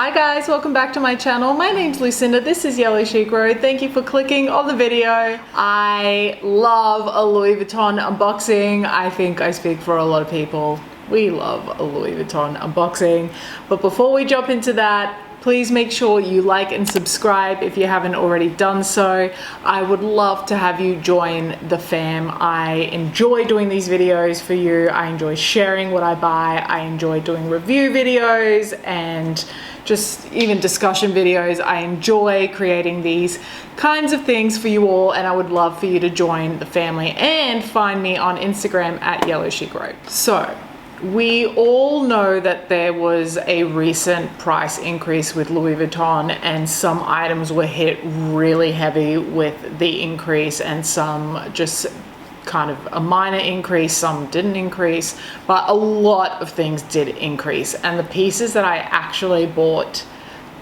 Hi guys, welcome back to my channel. My name's Lucinda, this is Yellowchicroad. Thank you for clicking on the video. I love a Louis Vuitton unboxing. I think I speak for a lot of people. We love a Louis Vuitton unboxing. But before we jump into that, please make sure you like and subscribe if you haven't already done so. I would love to have you join the fam. I enjoy doing these videos for you. I enjoy sharing what I buy. I enjoy doing review videos and just even discussion videos. I enjoy creating these kinds of things for you all, and I would love for you to join the family and find me on Instagram at Yellowchicroad. So, we all know that there was a recent price increase with Louis Vuitton, and some items were hit really heavy with the increase and some just kind of a minor increase, some didn't increase, but a lot of things did increase. And the pieces that I actually bought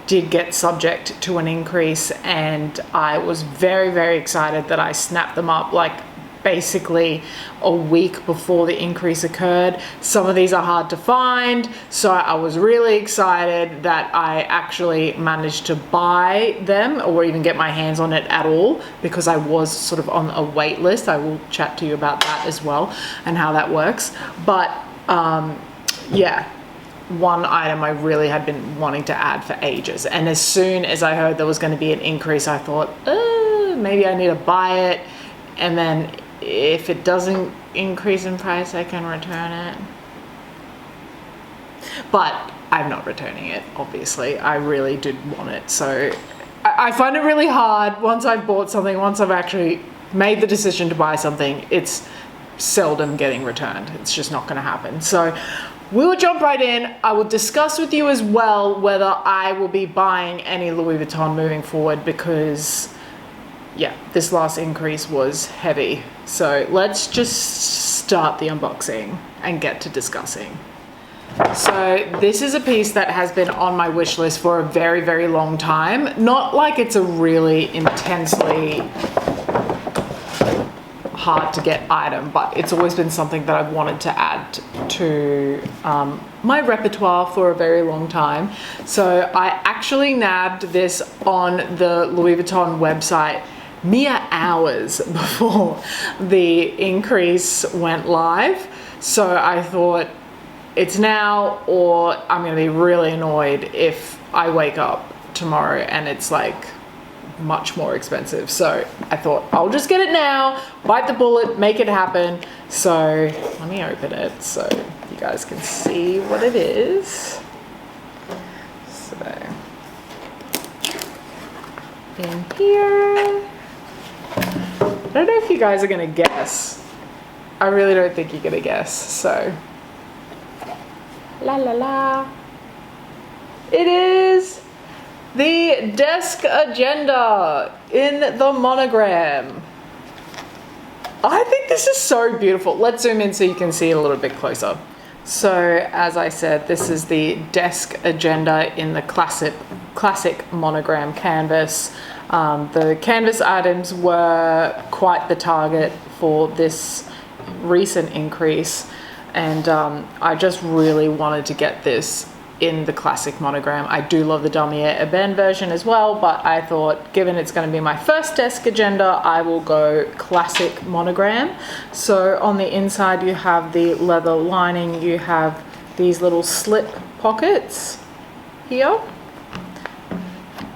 did get subject to an increase, and I was very, very excited that I snapped them up like basically a week before the increase occurred. Some of these are hard to find, so I was really excited that I actually managed to buy them or even get my hands on it at all, because I was sort of on a wait list. I will chat to you about that as well and how that works. But yeah, one item I really had been wanting to add for ages, and as soon as I heard there was going to be an increase, I thought maybe I need to buy it, and then if it doesn't increase in price, I can return it. But I'm not returning it, obviously. I really did want it. So I find it really hard once I've bought something, once I've actually made the decision to buy something, it's seldom getting returned. It's just not going to happen. So we will jump right in. I will discuss with you as well whether I will be buying any Louis Vuitton moving forward, because yeah, this last increase was heavy. So let's just start the unboxing and get to discussing. So this is a piece that has been on my wish list for a very, very long time. Not like it's a really intensely hard to get item, but it's always been something that I've wanted to add to my repertoire for a very long time. So I actually nabbed this on the Louis Vuitton website mere hours before the increase went live. So I thought, it's now or I'm gonna be really annoyed if I wake up tomorrow and it's like much more expensive. So I thought I'll just get it now, bite the bullet, make it happen. So let me open it so you guys can see what it is. So in here, I don't know if you guys are gonna guess. I really don't think you're gonna guess. So, la la la. It is the desk agenda in the monogram. I think this is so beautiful. Let's zoom in so you can see it a little bit closer. So, as I said, this is the desk agenda in the classic monogram canvas. The canvas items were quite the target for this recent increase, and I just really wanted to get this in the classic monogram. I do love the Damier Ebene version as well, but I thought, given it's going to be my first desk agenda, I will go classic monogram. So on the inside you have the leather lining, you have these little slip pockets here,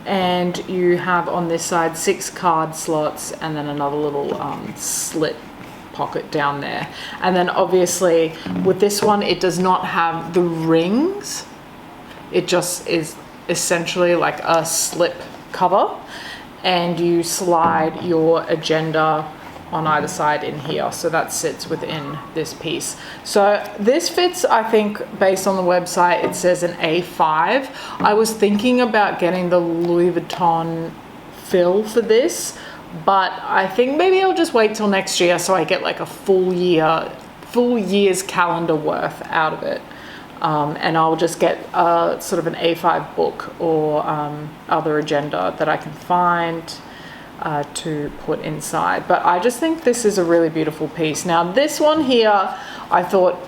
and you have on this side 6 card slots and then another little slit pocket down there. And then obviously with this one, it does not have the rings. It just is essentially like a slip cover, and you slide your agenda on either side in here, so that sits within this piece. So this fits, I think, based on the website, it says an A5. I was thinking about getting the Louis Vuitton fill for this, but I think maybe I'll just wait till next year so I get like a full year's calendar worth out of it. And I'll just get sort of an A5 book or other agenda that I can find to put inside. But I just think this is a really beautiful piece. Now this one here, I thought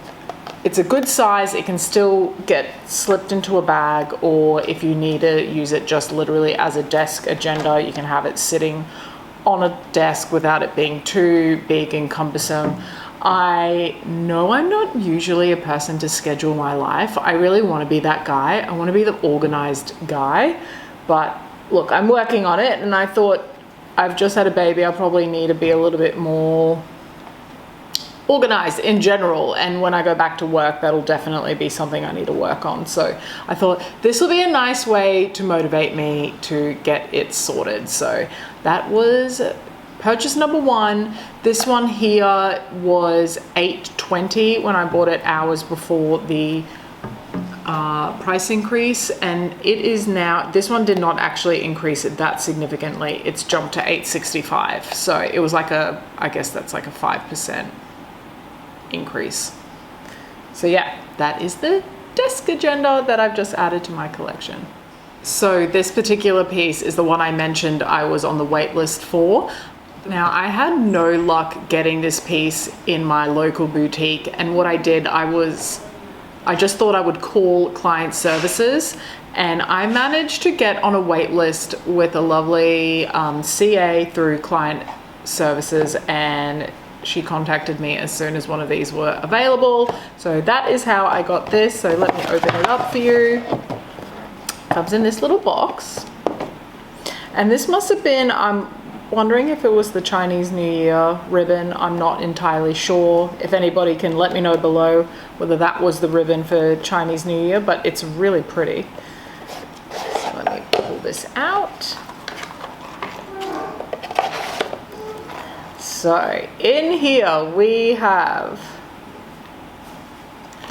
it's a good size. It can still get slipped into a bag, or if you need to use it just literally as a desk agenda, you can have it sitting on a desk without it being too big and cumbersome. I know I'm not usually a person to schedule my life. I really want to be that guy. I want to be the organized guy. But look, I'm working on it, and I thought, I've just had a baby. I probably need to be a little bit more organized in general, and when I go back to work, that'll definitely be something I need to work on. So I thought this will be a nice way to motivate me to get it sorted. So that was purchase number one. This one here was $8.20 when I bought it hours before the price increase, and it is now, this one did not actually increase it that significantly. It's jumped to $8.65. So it was like I guess that's like a 5% increase. So yeah, that is the desk agenda that I've just added to my collection. So this particular piece is the one I mentioned I was on the wait list for. Now, I had no luck getting this piece in my local boutique, and what I did, I just thought I would call client services, and I managed to get on a wait list with a lovely CA through client services, and she contacted me as soon as one of these were available. So that is how I got this. So let me open it up for you. Comes in this little box, and this must have been, I'm wondering if it was the Chinese New Year ribbon. I'm not entirely sure. If anybody can let me know below whether that was the ribbon for Chinese New Year, but it's really pretty. So let me pull this out. So in here we have,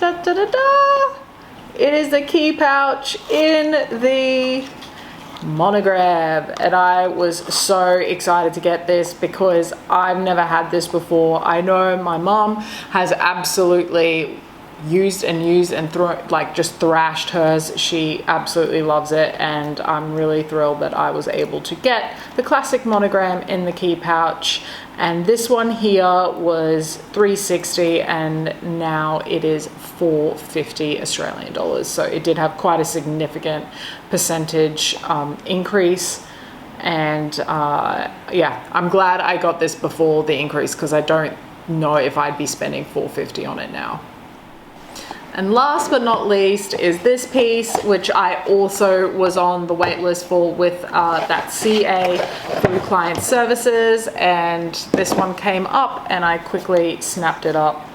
it is the key pouch in the Monogram, and I was so excited to get this because I've never had this before. I know my mom has absolutely used and just thrashed hers. She absolutely loves it, and I'm really thrilled that I was able to get the classic Monogram in the key pouch. And this one here was $360, and now it is $450 Australian dollars. So it did have quite a significant percentage increase. And yeah, I'm glad I got this before the increase, because I don't know if I'd be spending $450 on it now. And last but not least is this piece, which I also was on the wait list for with that CA through client services, and this one came up and I quickly snapped it up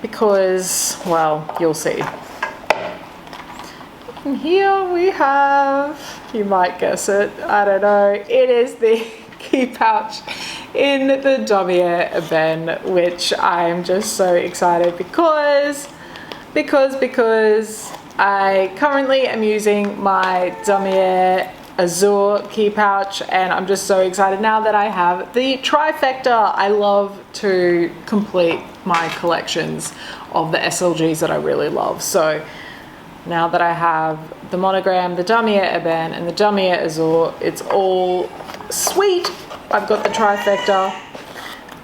because, well, you'll see. And here we have, you might guess it, I don't know, it is the key pouch in the Damier Ebene, which I'm just so excited because I currently am using my Damier Azure key pouch, and I'm just so excited now that I have the trifecta. I love to complete my collections of the SLGs that I really love. So now that I have the Monogram, the Damier Ebene, and the Damier Azure, it's all sweet. I've got the trifecta.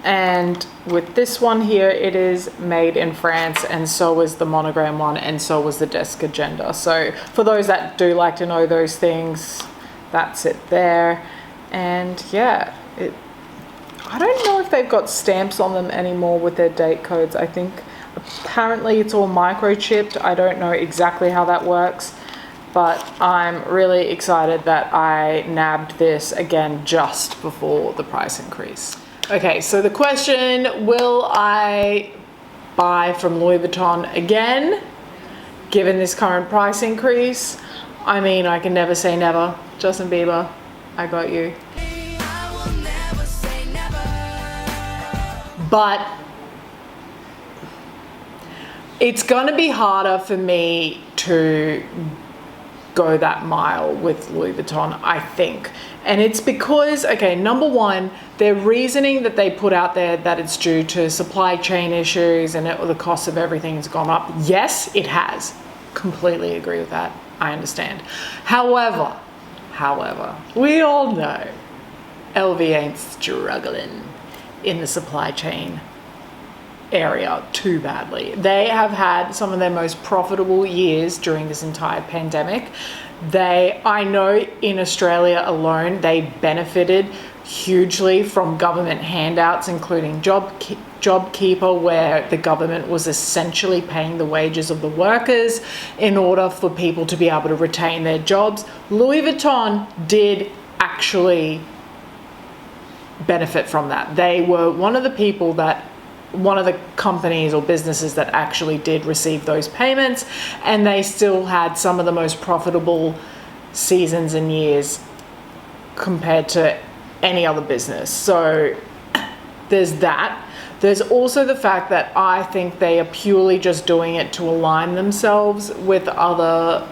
And with this one here, it is made in France, and so is the Monogram one, and so was the desk agenda. So for those that do like to know those things, that's it there. And yeah, I don't know if they've got stamps on them anymore with their date codes. I think apparently it's all microchipped. I don't know exactly how that works, but I'm really excited that I nabbed this again just before the price increase. Okay, so the question, will I buy from Louis Vuitton again, given this current price increase? I mean, I can never say never. Justin Bieber, I got you. But it's gonna be harder for me to go that mile with Louis Vuitton, I think. And it's because, okay, number one, their reasoning that they put out there that it's due to supply chain issues and the cost of everything has gone up. Yes, it has. Completely agree with that. I understand. However, we all know LV ain't struggling in the supply chain area too badly. They have had some of their most profitable years during this entire pandemic. I know in Australia alone, they benefited hugely from government handouts, including JobKeeper, where the government was essentially paying the wages of the workers in order for people to be able to retain their jobs. Louis Vuitton did actually benefit from that. They were one of the companies or businesses that actually did receive those payments, and they still had some of the most profitable seasons and years compared to any other business. So there's that. There's also the fact that I think they are purely just doing it to align themselves with other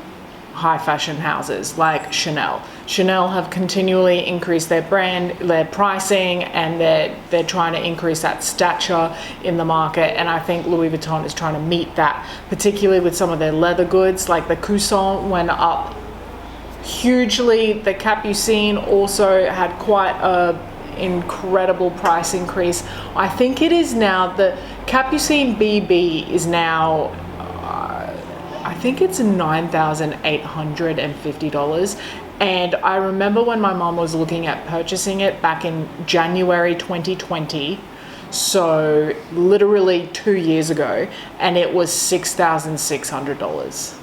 high fashion houses like Chanel. Chanel have continually increased their pricing, and they're trying to increase that stature in the market. And I think Louis Vuitton is trying to meet that, particularly with some of their leather goods, like the Coussin went up hugely. The Capucine also had quite a incredible price increase. I think it is now, the Capucine BB is now I think it's $9,850. And I remember when my mom was looking at purchasing it back in January 2020, so literally 2 years ago, and it was $6,600.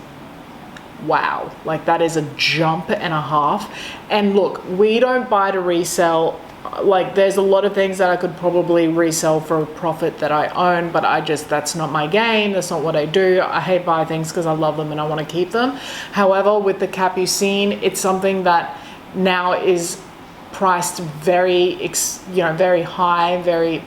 Wow, like that is a jump and a half. And look, we don't buy to resell. Like there's a lot of things that I could probably resell for a profit that I own, but that's not my game. That's not what I do. I hate buying things because I love them and I want to keep them. However, with the Capucine, it's something that now is priced very high,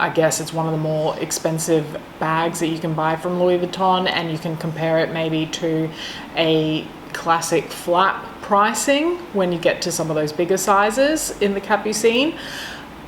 I guess it's one of the more expensive bags that you can buy from Louis Vuitton, and you can compare it maybe to a classic flap pricing when you get to some of those bigger sizes in the Capucine,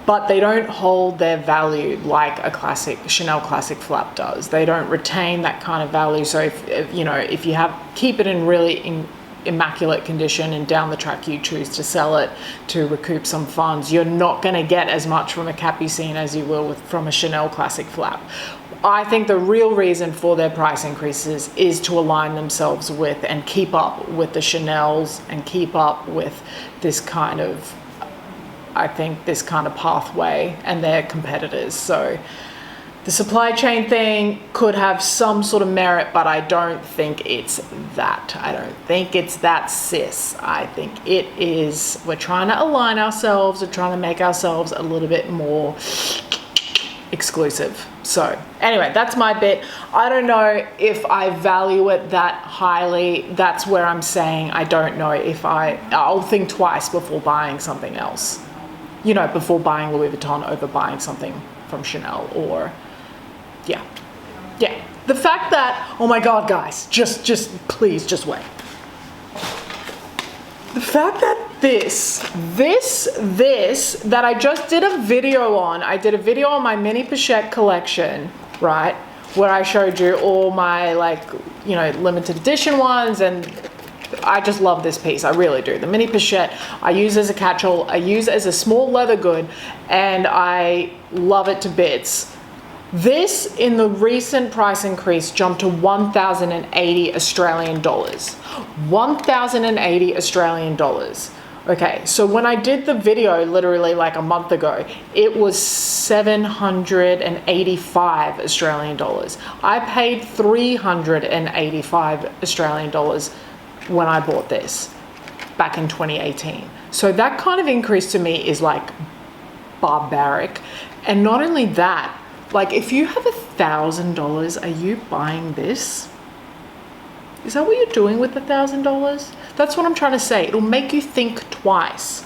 but they don't hold their value like a classic Chanel classic flap does. They don't retain that kind of value. So if you keep it in really immaculate condition and down the track you choose to sell it to recoup some funds, you're not going to get as much from a Capucine as you will from a Chanel classic flap. I think the real reason for their price increases is to align themselves with and keep up with the Chanels and keep up with this kind of pathway and their competitors. So the supply chain thing could have some sort of merit, but I don't think it's that. I don't think it's that, sis. I think it is, we're trying to align ourselves, we're trying to make ourselves a little bit more exclusive. So anyway, that's my bit. I don't know if I value it that highly. That's where I'm saying I don't know if I'll think twice before buying something else. Before buying Louis Vuitton over buying something from Chanel or yeah. The fact that, oh my God, guys, just please, just wait. The fact that this that I just did a video on, I did a video on my mini pochette collection, right? Where I showed you all my limited edition ones, and I just love this piece. I really do. The mini pochette I use as a catch-all, I use as a small leather good, and I love it to bits. This, in the recent price increase, jumped to 1,080 Australian dollars. 1,080 Australian dollars. Okay, so when I did the video literally like a month ago, it was 785 Australian dollars. I paid 385 Australian dollars when I bought this back in 2018. So that kind of increase to me is like barbaric. And not only that, like if you have $1,000, are you buying this? Is that what you're doing with $1,000? That's what I'm trying to say. It'll make you think twice.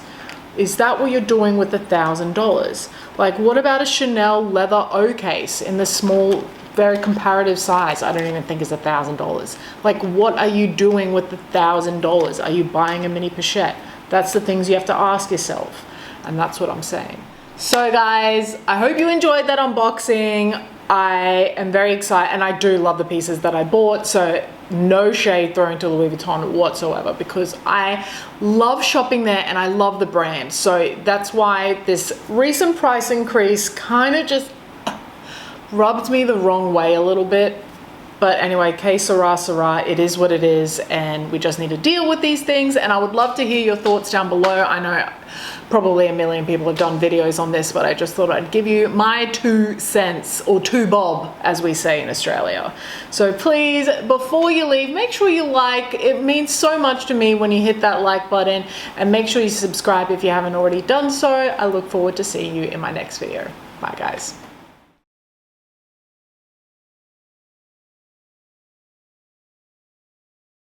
Is that what you're doing with $1,000? Like what about a Chanel leather O case in the small, very comparative size? I don't even think is $1,000. Like what are you doing with $1,000? Are you buying a mini pochette? That's the things you have to ask yourself. And that's what I'm saying. So guys, I hope you enjoyed that unboxing. I am very excited, and I do love the pieces that I bought, so no shade thrown to Louis Vuitton whatsoever, because I love shopping there and I love the brand. So that's why this recent price increase kind of just rubbed me the wrong way a little bit. But anyway, que sera, sera, it is what it is, and we just need to deal with these things. And I would love to hear your thoughts down below. I know probably a million people have done videos on this, but I just thought I'd give you my 2 cents, or 2 bob, as we say in Australia. So please, before you leave, make sure you like. It means so much to me when you hit that like button, and make sure you subscribe if you haven't already done so. I look forward to seeing you in my next video. Bye, guys.